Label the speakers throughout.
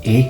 Speaker 1: Et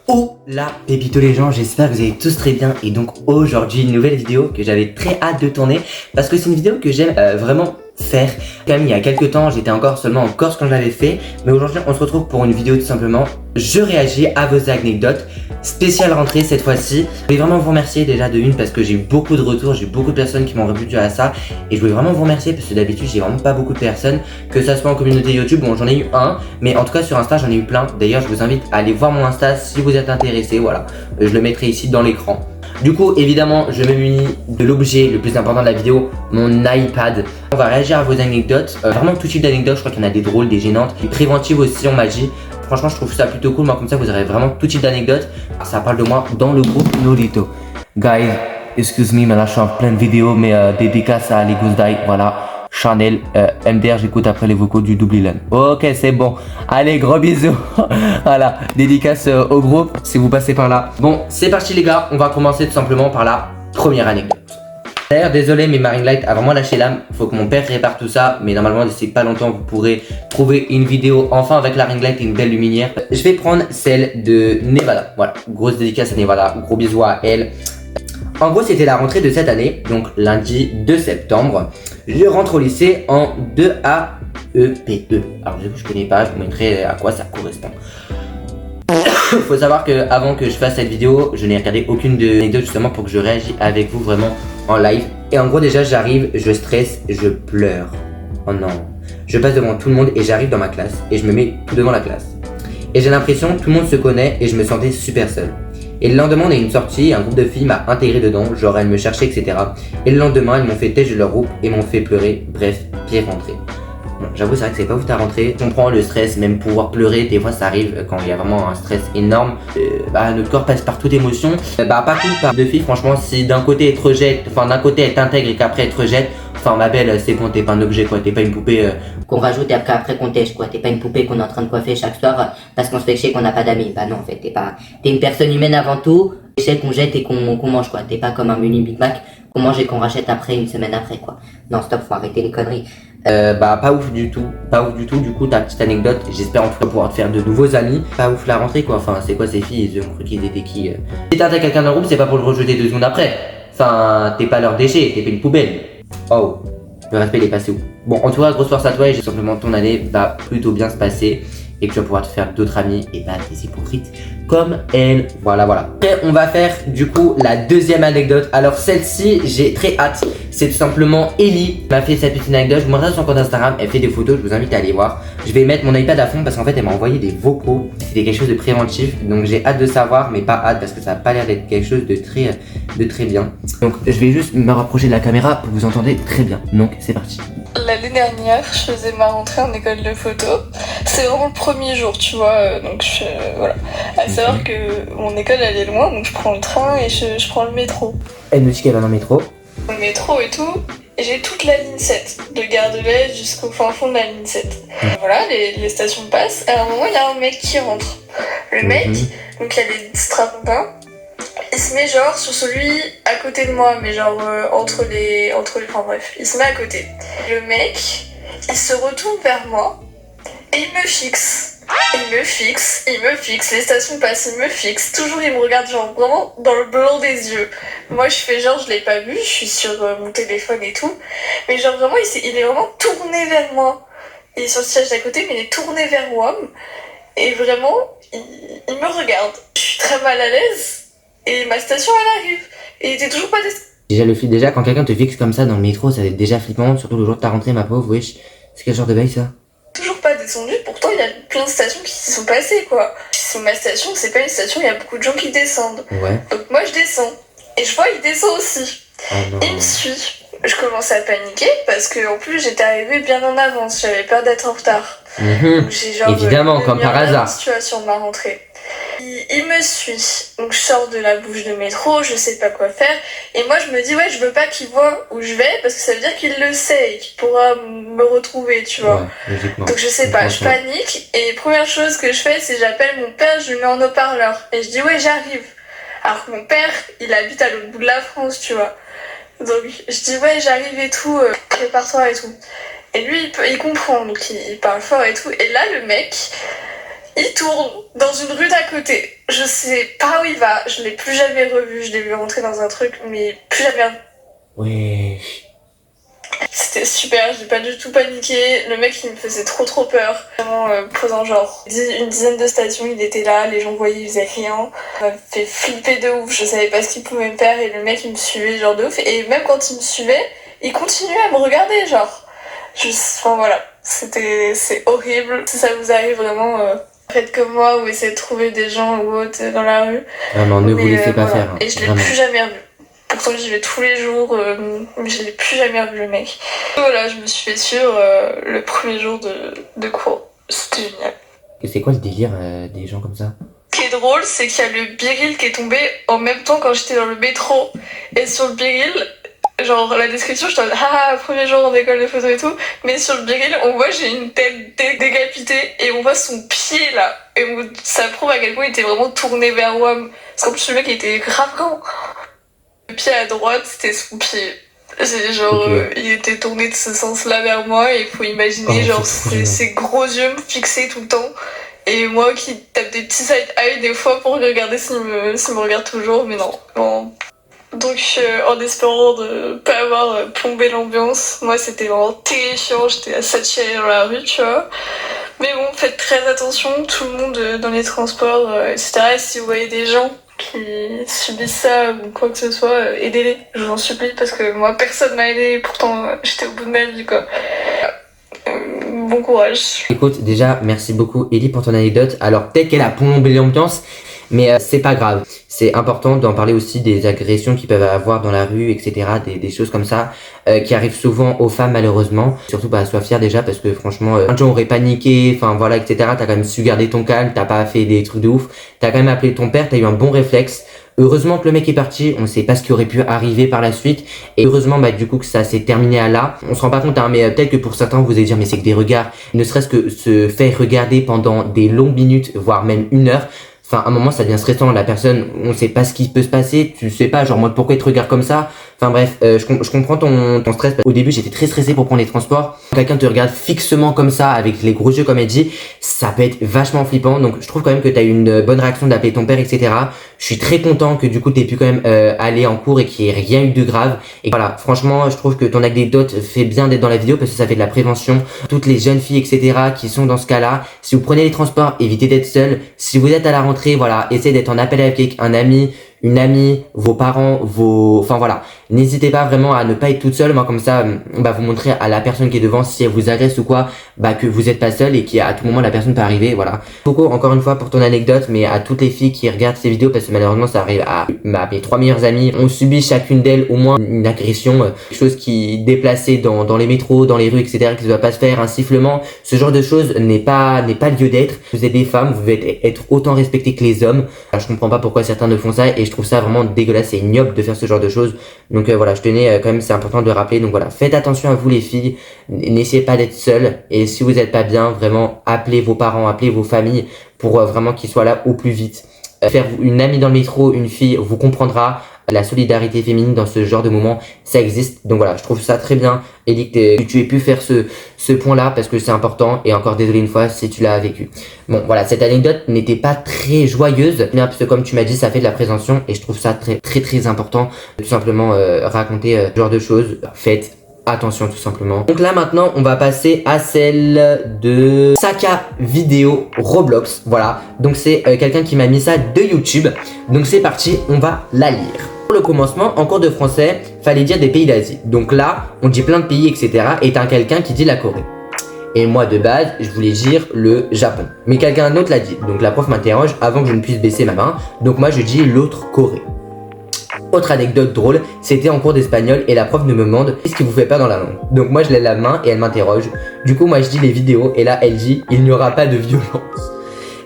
Speaker 1: oh là, pépito les gens, j'espère que vous allez tous très bien. Et donc aujourd'hui, une nouvelle vidéo que j'avais très hâte de tourner parce que c'est une vidéo que j'aime vraiment faire. Comme il y a quelques temps, j'étais encore seulement en Corse quand je l'avais fait, mais aujourd'hui on se retrouve pour une vidéo tout simplement. Je réagis à vos anecdotes, spéciale rentrée cette fois-ci. Je voulais vraiment vous remercier déjà de une parce que j'ai eu beaucoup de retours, j'ai eu beaucoup de personnes qui m'ont répondu à ça. Et je voulais vraiment vous remercier parce que d'habitude j'ai vraiment pas beaucoup de personnes, que ça soit en communauté YouTube, bon j'en ai eu un, mais en tout cas sur Insta j'en ai eu plein. D'ailleurs je vous invite à aller voir mon Insta si vous êtes intéressé, voilà. Je le mettrai ici dans l'écran. Du coup, évidemment, je me munis de l'objet le plus important de la vidéo, mon iPad. On va réagir à vos anecdotes, vraiment tout type d'anecdotes, je crois qu'il y en a des drôles, des gênantes, des préventives aussi, on m'a dit. Franchement, je trouve ça plutôt cool, moi comme ça vous aurez vraiment tout type d'anecdotes. Ça parle de moi dans le groupe Lolito. Guys, excuse me, mais là je suis en pleine vidéo, mais dédicace à les Goose Die, voilà. Chanel, MDR, j'écoute après les vocaux du Dublilan. Ok, c'est bon. Allez, gros bisous. Voilà, dédicace au groupe si vous passez par là. Bon, c'est parti les gars, on va commencer tout simplement par la première anecdote. D'ailleurs, désolé, mais ma ring light a vraiment lâché l'âme. Faut que mon père répare tout ça, mais normalement, d'ici pas longtemps, vous pourrez trouver une vidéo enfin avec la ring light et une belle luminaire. Je vais prendre celle de Nevada. Voilà, grosse dédicace à Nevada, gros bisous à elle. En gros, c'était la rentrée de cette année, donc lundi 2 septembre. Je rentre au lycée en 2AEPE. Alors, je connais pas, je vous montrerai à quoi ça correspond. Faut savoir que avant que je fasse cette vidéo, je n'ai regardé aucune de anecdotes justement pour que je réagisse avec vous vraiment en live. Et en gros, déjà, j'arrive, je stresse, je pleure. Oh non. Je passe devant tout le monde et j'arrive dans ma classe et je me mets tout devant la classe. Et j'ai l'impression que tout le monde se connaît et je me sentais super seul. Et le lendemain, on a eu une sortie et un groupe de filles m'a intégré dedans, genre elles me cherchaient, etc. Et le lendemain, elles m'ont fait têche de leur groupe et m'ont fait pleurer. Bref, pire rentrée. Bon, j'avoue, c'est vrai que c'est pas ouf ta rentrée. Je comprends le stress, même pouvoir pleurer, des fois ça arrive quand il y a vraiment un stress énorme. Notre corps passe par toute émotion. Pas cool par deux filles, franchement, si d'un côté elle te rejette, enfin d'un côté elle t'intègre et qu'après elle te rejette, enfin ma belle, c'est bon, t'es pas un objet quoi, t'es pas une poupée
Speaker 2: qu'on rajoute et après qu'on tèche quoi, t'es pas une poupée qu'on est en train de coiffer chaque soir parce qu'on se fait chier qu'on n'a pas d'amis. Bah non en fait, t'es une personne humaine avant tout, c'est qu'on jette et qu'on mange quoi, t'es pas comme un menu Big Mac qu'on mange et qu'on rachète après une semaine après quoi. Non stop, faut arrêter les conneries.
Speaker 1: Pas ouf du tout, du coup ta petite anecdote, j'espère en tout cas pouvoir te faire de nouveaux amis. Pas ouf la rentrée quoi, enfin c'est quoi ces filles, ils ont cru qu'ils étaient qui Si t'attaques quelqu'un dans le groupe, c'est pas pour le rejeter 2 secondes après. Enfin, t'es pas leur déchet, t'es pas une poubelle. Oh, le respect il est passé où? Bon, en tout cas, grosse force à toi et j'ai simplement ton année va plutôt bien se passer et que tu vas pouvoir te faire d'autres amis et pas des hypocrites comme elle. Voilà. Après, on va faire du coup la deuxième anecdote. Alors celle-ci, j'ai très hâte. C'est tout simplement Ellie qui m'a fait cette petite anecdote. Je vous montrerai sur son compte Instagram. Elle fait des photos, je vous invite à aller voir. Je vais mettre mon iPad à fond parce qu'en fait, elle m'a envoyé des vocaux. C'était quelque chose de préventif. Donc j'ai hâte de savoir, mais pas hâte parce que ça n'a pas l'air d'être quelque chose de très bien. Donc je vais juste me rapprocher de la caméra pour que vous entendez très bien. Donc c'est parti.
Speaker 3: L'année dernière, je faisais ma rentrée en école de photo. C'est vraiment le premier jour, tu vois, donc voilà. À savoir que mon école elle est loin, donc je prends le train et je prends le métro.
Speaker 1: Elle me dit qu'elle va dans le métro.
Speaker 3: Le métro et tout, et j'ai toute la ligne 7, de Gare de l'Est jusqu'au fin fond de la ligne 7. Voilà, les stations passent, et à un moment il y a un mec qui rentre. Le mec, donc il y a les strapontins, il se met genre sur celui à côté de moi, mais genre entre les, enfin bref, il se met à côté. Le mec, il se retourne vers moi et il me fixe. Il me fixe, les stations passent, il me fixe. Toujours il me regarde genre vraiment dans le blanc des yeux. Moi je fais genre je l'ai pas vu, je suis sur mon téléphone et tout. Mais genre vraiment il est vraiment tourné vers moi. Il est sur le siège d'à côté mais il est tourné vers moi. Et vraiment il me regarde. Je suis très mal à l'aise. Et ma station elle arrive. Et il était toujours pas descendu.
Speaker 1: Déjà quand quelqu'un te fixe comme ça dans le métro, ça va être déjà flippant, surtout le jour de ta rentrée ma pauvre, wesh. C'est quel genre de bail ça?
Speaker 3: Toujours pas descendu, pourtant il y a plein de stations qui s'y sont passées quoi. Sur ma station, c'est pas une station, il y a beaucoup de gens qui descendent.
Speaker 1: Ouais.
Speaker 3: Donc moi je descends. Et je vois il descend aussi.
Speaker 1: Oh non.
Speaker 3: Il me suit. Je commence à paniquer parce que en plus j'étais arrivée bien en avance, j'avais peur d'être en retard. Donc, j'ai genre
Speaker 1: évidemment, comme par hasard.
Speaker 3: Situation de ma rentrée. Il me suit, donc je sors de la bouche de métro, je sais pas quoi faire, et moi je me dis ouais je veux pas qu'il voit où je vais parce que ça veut dire qu'il le sait et qu'il pourra me retrouver, tu vois.
Speaker 1: Ouais, logiquement.
Speaker 3: Donc je sais pas, je panique et première chose que je fais c'est j'appelle mon père, je le mets en haut-parleur et je dis ouais j'arrive. Alors que mon père il habite à l'autre bout de la France, tu vois. Donc je dis ouais j'arrive et tout, prépare-toi et tout. Et lui il comprend, donc il parle fort et tout, et là le mec il tourne dans une rue d'à côté. Je sais pas où il va, je l'ai plus jamais revu, je l'ai vu rentrer dans un truc, mais plus jamais.
Speaker 1: Ouais.
Speaker 3: C'était super, j'ai pas du tout paniqué, le mec il me faisait trop peur. Vraiment posant genre une dizaine de stations, il était là, les gens voyaient, il faisait rien. Ça m'a fait flipper de ouf, je savais pas ce qu'il pouvait me faire et le mec il me suivait genre de ouf. Et même quand il me suivait, il continuait à me regarder genre. Enfin voilà, c'est horrible. Si ça vous arrive vraiment, faites comme moi ou essayez de trouver des gens ou autres dans la rue.
Speaker 1: Vraiment, ne vous laissez pas faire. Hein,
Speaker 3: et je l'ai
Speaker 1: vraiment.
Speaker 3: plus jamais revu. Pourtant j'y vais tous les jours, mais je l'ai plus jamais revu le mec. Voilà, je me suis fait suivre le premier jour de cours. C'était génial.
Speaker 1: Et c'est quoi le délire des gens comme ça?
Speaker 3: Ce qui est drôle, c'est qu'il y a le biril qui est tombé en même temps quand j'étais dans le métro. Et sur le biril, genre la description, je te dis premier jour en école de photo et tout. Mais sur le biril, on voit j'ai une tête décapitée et on voit son pied là. Et ça prouve à quel point il était vraiment tourné vers WAM. Parce qu'en plus le mec il était grave grand. Le pied à droite, c'était son pied. C'est genre, il était tourné de ce sens-là vers moi et il faut imaginer genre ses gros yeux me fixaient tout le temps. Et moi qui tape des petits side-eye des fois pour regarder s'il me regarde toujours, mais non. Bon. Donc en espérant de pas avoir plombé l'ambiance, moi c'était vraiment terrifiant, j'étais à s'attirer dans la rue, tu vois. Mais bon, faites très attention, tout le monde dans les transports, etc. Et si vous voyez des gens qui subissent ça ou quoi que ce soit, aidez-les, je vous en supplie, parce que moi personne m'a aidé, pourtant j'étais au bout de ma vie quoi. Bon courage.
Speaker 1: Écoute, déjà, merci beaucoup Ellie pour ton anecdote. Alors peut-être qu'elle a plombé l'ambiance, mais c'est pas grave. C'est important d'en parler aussi des agressions qu'ils peuvent avoir dans la rue, etc. Des choses comme ça qui arrivent souvent aux femmes malheureusement. Surtout bah sois fière déjà parce que franchement, plein de gens auraient paniqué, enfin voilà, etc. T'as quand même su garder ton calme, t'as pas fait des trucs de ouf. T'as quand même appelé ton père, t'as eu un bon réflexe. Heureusement que le mec est parti, on sait pas ce qui aurait pu arriver par la suite. Et heureusement bah du coup que ça s'est terminé à là. On se rend pas compte hein, mais peut-être que pour certains vous allez dire mais c'est que des regards. Ne serait-ce que se faire regarder pendant des longues minutes, voire même 1 heure. Enfin, à un moment, ça devient stressant. La personne, on sait pas ce qui peut se passer. Tu sais pas, genre, moi, pourquoi il te regarde comme ça? Enfin, bref, je comprends ton stress. Au début, j'étais très stressé pour prendre les transports. Quand quelqu'un te regarde fixement comme ça, avec les gros yeux, comme elle dit, ça peut être vachement flippant. Donc, je trouve quand même que t'as eu une bonne réaction d'appeler ton père, etc. Je suis très content que, du coup, t'aies pu quand même aller en cours et qu'il n'y ait rien eu de grave. Et voilà, franchement, je trouve que ton anecdote fait bien d'être dans la vidéo parce que ça fait de la prévention. Toutes les jeunes filles, etc. qui sont dans ce cas-là, si vous prenez les transports, évitez d'être seul. Si vous êtes à la rentrée, voilà, essayez d'être en appel avec un ami, une amie, vos parents, enfin voilà, n'hésitez pas vraiment à ne pas être toute seule. Moi comme ça, bah vous montrer à la personne qui est devant si elle vous agresse ou quoi, bah que vous êtes pas seul et qu'à tout moment la personne peut arriver, voilà. Coco, encore une fois pour ton anecdote, mais à toutes les filles qui regardent ces vidéos parce que malheureusement ça arrive à mes 3 meilleures amies, on subit chacune d'elles au moins une agression, quelque chose qui déplacée dans les métros, dans les rues, etc. qui ne doit pas se faire, un sifflement, ce genre de choses n'est pas lieu d'être. Vous êtes des femmes, vous devez être autant respectées que les hommes. Alors, je comprends pas pourquoi certains ne font ça et je trouve ça vraiment dégueulasse et ignoble de faire ce genre de choses. Donc voilà, je tenais quand même, c'est important de le rappeler. Donc voilà, faites attention à vous les filles, n'essayez pas d'être seules et si vous n'êtes pas bien, vraiment appelez vos parents, appelez vos familles pour vraiment qu'ils soient là au plus vite. Faire une amie dans le métro, une fille vous comprendra. La solidarité féminine dans ce genre de moment, ça existe. Donc voilà, je trouve ça très bien, Ellie, que tu aies pu faire ce point-là parce que c'est important. Et encore désolé une fois si tu l'as vécu. Bon voilà, cette anecdote n'était pas très joyeuse, parce que comme tu m'as dit, ça fait de la prévention et je trouve ça très important de tout simplement raconter ce genre de choses. Faites attention tout simplement. Donc là maintenant on va passer à celle de Saka vidéo Roblox. Voilà, donc c'est quelqu'un qui m'a mis ça de YouTube. Donc c'est parti, on va la lire. Pour le commencement, en cours de français, fallait dire des pays d'Asie. Donc là, on dit plein de pays, etc. Et t'as quelqu'un qui dit la Corée. Et moi de base, je voulais dire le Japon. Mais quelqu'un d'autre l'a dit. Donc la prof m'interroge avant que je ne puisse baisser ma main. Donc moi je dis l'autre Corée. Autre anecdote drôle, c'était en cours d'espagnol et la prof me demande qu'est-ce qui vous fait peur dans la langue. Donc moi je lève la main et elle m'interroge. Du coup moi je dis les vidéos et là elle dit il n'y aura pas de violence.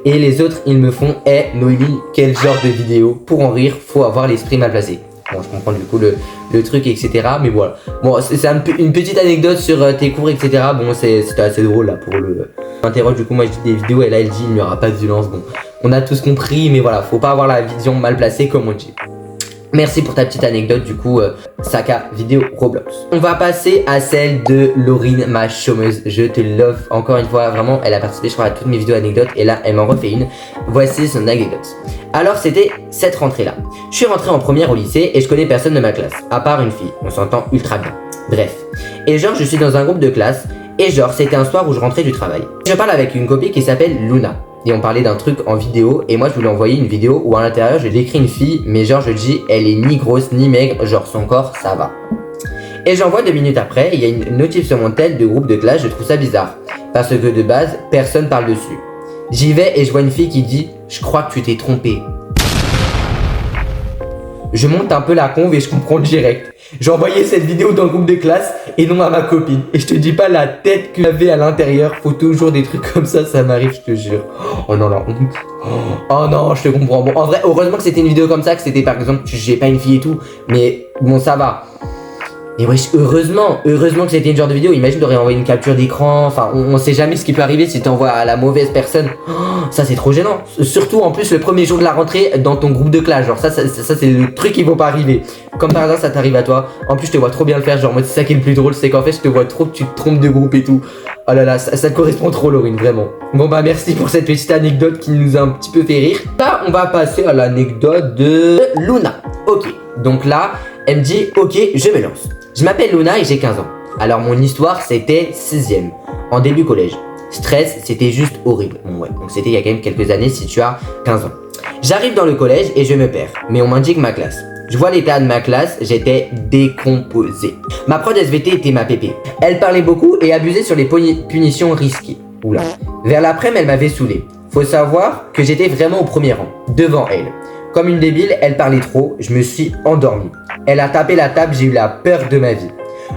Speaker 1: Et les autres ils me font Noélie, quel genre de vidéo? Pour en rire, faut avoir l'esprit mal placé. Bon je comprends du coup le truc etc. Mais voilà. Bon c'est une petite anecdote sur tes cours etc. Bon c'était assez drôle là pour le... M'interroge du coup moi je dis des vidéos et là elle dit il n'y aura pas de violence. Bon on a tous compris mais voilà, faut pas avoir la vision mal placée comme on dit. Merci pour ta petite anecdote du coup, Saka vidéo Roblox. On va passer à celle de Laurine, ma chômeuse. Je te love encore une fois, vraiment, elle a participé je crois à toutes mes vidéos anecdotes et là elle m'en refait une. Voici son anecdote. Alors c'était cette rentrée là. Je suis rentré en première au lycée et je connais personne de ma classe, à part une fille, on s'entend ultra bien. Bref. Et genre je suis dans un groupe de classe et genre c'était un soir où je rentrais du travail. Je parle avec une copine qui s'appelle Luna. Et on parlait d'un truc en vidéo et moi je voulais envoyer une vidéo où à l'intérieur je décris une fille mais genre je dis elle est ni grosse ni maigre, genre son corps ça va. Et j'envoie 2 minutes après, il y a une notif sur mon tel de groupe de classe, je trouve ça bizarre parce que de base personne parle dessus. J'y vais et je vois une fille qui dit je crois que tu t'es trompé. Je monte un peu la conve et je comprends direct. J'ai envoyé cette vidéo dans le groupe de classe et non à ma copine. Et je te dis pas la tête que j'avais à l'intérieur. Faut toujours des trucs comme ça m'arrive, je te jure. Oh non, la honte. Oh non, je te comprends. Bon, en vrai, heureusement que c'était une vidéo comme ça, que c'était par exemple, tu jugeais pas une fille et tout. Mais bon, ça va. Et wesh, heureusement que c'était une genre de vidéo. Imagine t'aurais envoyé une capture d'écran. Enfin, on sait jamais ce qui peut arriver si t'envoies à la mauvaise personne. Oh, ça c'est trop gênant. Surtout en plus le premier jour de la rentrée dans ton groupe de classe. Genre ça c'est le truc qui va pas arriver. Comme par hasard ça t'arrive à toi. En plus je te vois trop bien le faire. Genre moi c'est ça qui est le plus drôle, c'est qu'en fait je te vois trop que tu te trompes de groupe et tout. Oh là là, ça te correspond trop Laurine, vraiment. Bon bah merci pour cette petite anecdote qui nous a un petit peu fait rire. Là on va passer à l'anecdote de Luna. Ok, donc là elle me dit ok je me lance. Je m'appelle Luna et j'ai 15 ans. Alors mon histoire c'était 6ème, en début collège. Stress, c'était juste horrible. Bon ouais, donc c'était il y a quand même quelques années si tu as 15 ans. J'arrive dans le collège et je me perds, mais on m'indique ma classe. Je vois l'état de ma classe, j'étais décomposé. Ma prod SVT était ma pépé. Elle parlait beaucoup et abusait sur les punitions risquées. Oula. Vers l'après-midi, elle m'avait saoulé. Faut savoir que j'étais vraiment au premier rang, devant elle. Comme une débile, elle parlait trop, je me suis endormi. Elle a tapé la table, j'ai eu la peur de ma vie.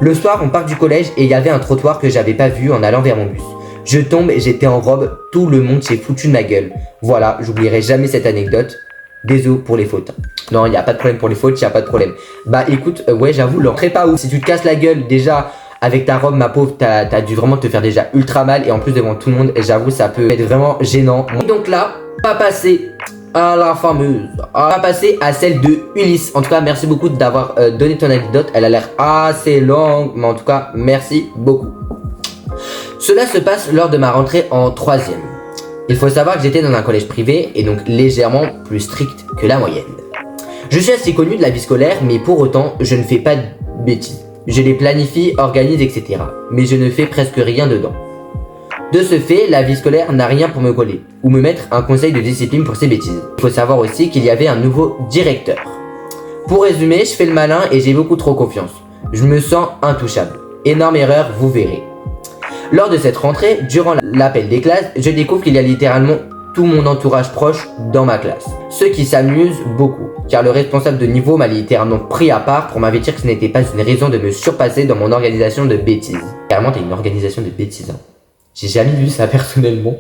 Speaker 1: Le soir, on part du collège et il y avait un trottoir que j'avais pas vu en allant vers mon bus. Je tombe et j'étais en robe, tout le monde s'est foutu de ma gueule. Voilà, j'oublierai jamais cette anecdote. Désolé pour les fautes. Non, il n'y a pas de problème pour les fautes, il n'y a pas de problème. Bah écoute, ouais j'avoue, l'entrée pas ouf. Si tu te casses la gueule déjà avec ta robe, ma pauvre, t'as dû vraiment te faire déjà ultra mal. Et en plus devant tout le monde, j'avoue, ça peut être vraiment gênant. Et donc là, on va passer à la fameuse. On va passer à celle de Ulysse. En tout cas, merci beaucoup d'avoir donné ton anecdote. Elle a l'air assez longue, mais en tout cas, merci beaucoup. Cela se passe lors de ma rentrée en 3ème. Il faut savoir que j'étais dans un collège privé et donc légèrement plus strict que la moyenne. Je suis assez connu de la vie scolaire, mais pour autant, je ne fais pas de bêtises. Je les planifie, organise, etc. Mais je ne fais presque rien dedans. De ce fait, la vie scolaire n'a rien pour me coller ou me mettre un conseil de discipline pour ces bêtises. Il faut savoir aussi qu'il y avait un nouveau directeur. Pour résumer, je fais le malin et j'ai beaucoup trop confiance. Je me sens intouchable. Énorme erreur, vous verrez. Lors de cette rentrée, durant l'appel des classes, je découvre qu'il y a littéralement tout mon entourage proche dans ma classe. Ce qui s'amuse beaucoup, car le responsable de niveau m'a littéralement pris à part pour m'avertir que ce n'était pas une raison de me surpasser dans mon organisation de bêtises. Carrément, t'as une organisation de bêtises, hein. J'ai jamais vu ça personnellement.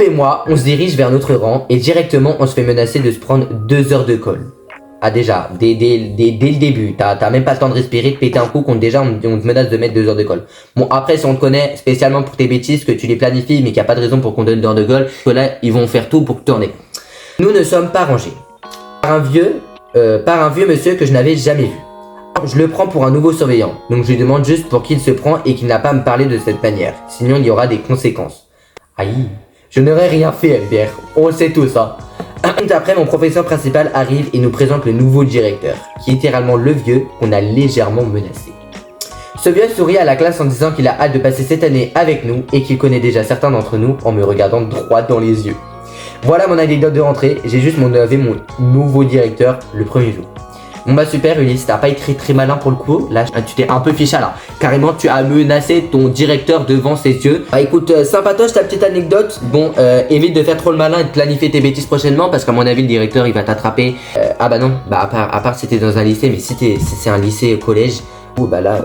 Speaker 1: Et moi, on se dirige vers notre rang et directement on se fait menacer de se prendre 2 heures de colle. Ah déjà, dès le début, t'as même pas le temps de respirer, de péter un coup, déjà on te menace de mettre 2 heures de colle. Bon après si on te connaît spécialement pour tes bêtises, que tu les planifies mais qu'il n'y a pas de raison pour qu'on donne 2 heures de colle, là ils vont faire tout pour que tu en aies. Nous ne sommes pas rangés. Par un vieux monsieur que je n'avais jamais vu. Je le prends pour un nouveau surveillant, donc je lui demande juste pour qui il se prend et qu'il n'a pas à me parler de cette manière, sinon il y aura des conséquences. Aïe, je n'aurais rien fait LBR, on le sait tous hein. Un minute après, mon professeur principal arrive et nous présente le nouveau directeur, qui est littéralement le vieux qu'on a légèrement menacé. Ce vieux sourit à la classe en disant qu'il a hâte de passer cette année avec nous et qu'il connaît déjà certains d'entre nous en me regardant droit dans les yeux. Voilà mon anecdote de rentrée, j'ai juste mon nouveau directeur le premier jour. Bon bah super Ulysse, t'as pas été très malin pour le coup, là tu t'es un peu fiché là. Carrément tu as menacé ton directeur devant ses yeux. Bah écoute, sympatoche ta petite anecdote. Bon, évite de faire trop le malin et de planifier tes bêtises prochainement parce qu'à mon avis le directeur il va t'attraper. Ah bah non, bah à part si t'es dans un lycée, mais si c'est un lycée collège, bah là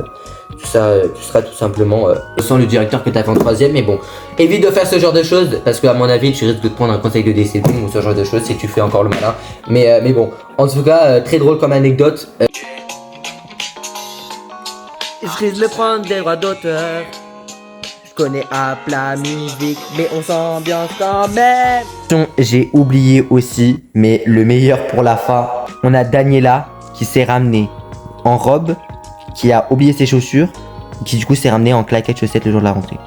Speaker 1: tu seras tout simplement sans le directeur que t'as fait en 3ème. Mais bon, évite de faire ce genre de choses parce qu'à mon avis tu risques de te prendre un conseil de discipline ou ce genre de choses si tu fais encore le malin. Mais bon, en tout cas très drôle comme anecdote. Je risque de prendre des droits d'auteur. Je connais à plat musique mais on s'ambiance quand même. J'ai oublié aussi, mais le meilleur pour la fin, on a Daniela qui s'est ramené en robe, qui a oublié ses chaussures, qui du coup s'est ramené en claquettes chaussettes le jour de la rentrée.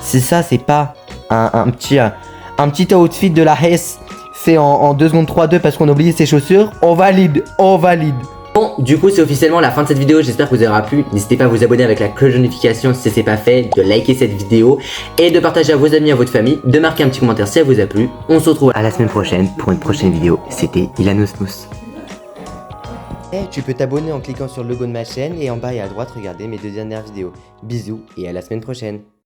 Speaker 1: Si ça, c'est pas un petit outfit de la Hesse fait en 2 secondes 3-2 parce qu'on a oublié ses chaussures, on valide. Bon, du coup, c'est officiellement la fin de cette vidéo. J'espère que vous aura plu. N'hésitez pas à vous abonner avec la cloche de notification si ce n'est pas fait, de liker cette vidéo et de partager à vos amis, à votre famille, de marquer un petit commentaire si elle vous a plu. On se retrouve à la semaine prochaine pour une prochaine vidéo. C'était Ilanosmous. Tu peux t'abonner en cliquant sur le logo de ma chaîne et en bas et à droite, regardez mes 2 dernières vidéos. Bisous et à la semaine prochaine.